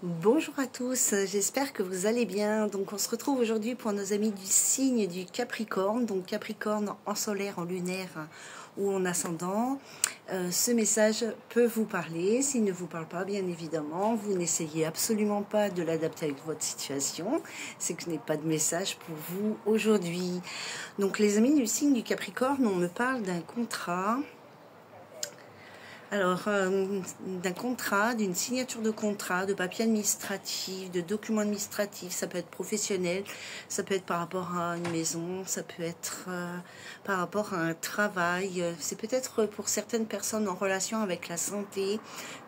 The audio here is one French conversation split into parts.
Bonjour à tous, j'espère que vous allez bien. Donc on se retrouve aujourd'hui pour nos amis du signe du Capricorne, donc Capricorne en solaire, en lunaire ou en ascendant. Ce message peut vous parler. S'il ne vous parle pas, bien évidemment, vous n'essayez absolument pas de l'adapter avec votre situation. C'est que je n'ai pas de message pour vous aujourd'hui. Donc les amis du signe du Capricorne, on me parle d'un contrat. Alors, d'un contrat, d'une signature de contrat, de papier administratif, de documents administratifs, ça peut être professionnel, ça peut être par rapport à une maison, ça peut être par rapport à un travail, c'est peut-être pour certaines personnes en relation avec la santé,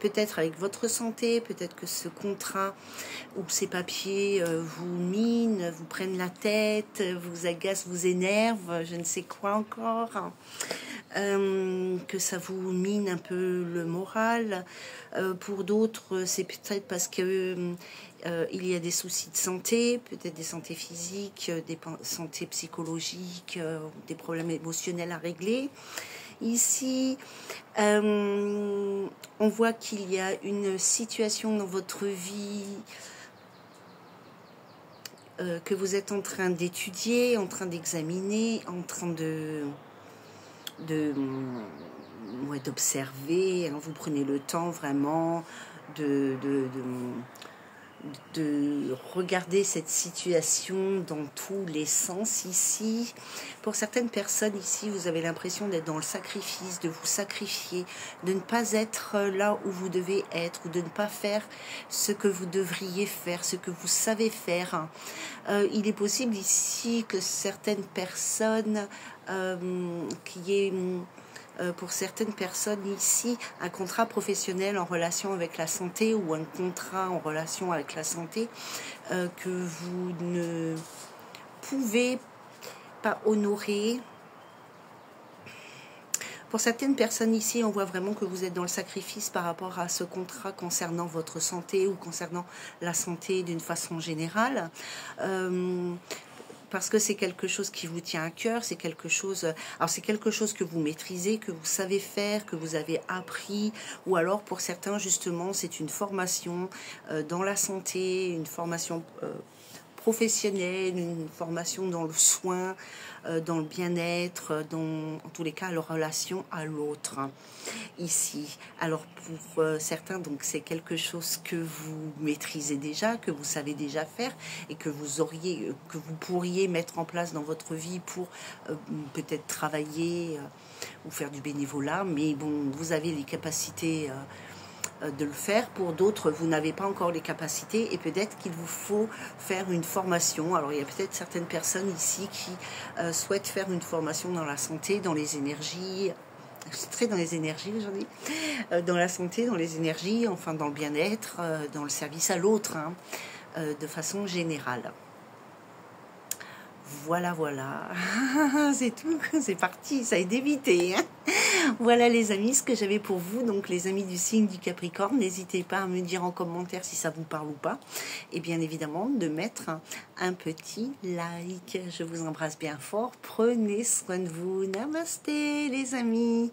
peut-être avec votre santé, peut-être que ce contrat ou ces papiers vous minent, vous prennent la tête, vous agacent, vous énervent, je ne sais quoi encore. Que ça vous mine un peu le moral. Pour d'autres, c'est peut-être parce que il y a des soucis de santé, peut-être des santé physiques, des santé psychologiques, des problèmes émotionnels à régler. Ici, on voit qu'il y a une situation dans votre vie que vous êtes en train d'étudier, en train d'examiner, en train d'observer, hein, vous prenez le temps vraiment de regarder cette situation dans tous les sens ici. Pour certaines personnes ici, vous avez l'impression d'être dans le sacrifice, de vous sacrifier, de ne pas être là où vous devez être, ou de ne pas faire ce que vous devriez faire, ce que vous savez faire. Il est possible ici que certaines personnes, pour certaines personnes ici, un contrat professionnel en relation avec la santé ou un contrat en relation avec la santé que vous ne pouvez pas honorer. Pour certaines personnes ici, on voit vraiment que vous êtes dans le sacrifice par rapport à ce contrat concernant votre santé ou concernant la santé d'une façon générale. Parce que c'est quelque chose qui vous tient à cœur, c'est quelque chose que vous maîtrisez, que vous savez faire, que vous avez appris, ou alors pour certains justement c'est une formation dans la santé, une formation professionnelle, une formation dans le soin, dans le bien-être, en tous les cas la relation à l'autre ici. Alors pour certains, donc c'est quelque chose que vous maîtrisez déjà, que vous savez déjà faire et que vous pourriez mettre en place dans votre vie pour peut-être travailler ou faire du bénévolat, mais bon, vous avez les capacités de le faire. Pour d'autres, vous n'avez pas encore les capacités et peut-être qu'il vous faut faire une formation. Alors il y a peut-être certaines personnes ici qui souhaitent faire une formation dans la santé, dans les énergies. Je suis très dans les énergies aujourd'hui, dans la santé, dans les énergies, enfin dans le bien-être, dans le service à l'autre, hein, de façon générale. Voilà, c'est tout, c'est parti, ça a été évité. Hein. Voilà les amis, ce que j'avais pour vous, donc les amis du signe du Capricorne, n'hésitez pas à me dire en commentaire si ça vous parle ou pas, et bien évidemment de mettre un petit like. Je vous embrasse bien fort, prenez soin de vous, namasté les amis.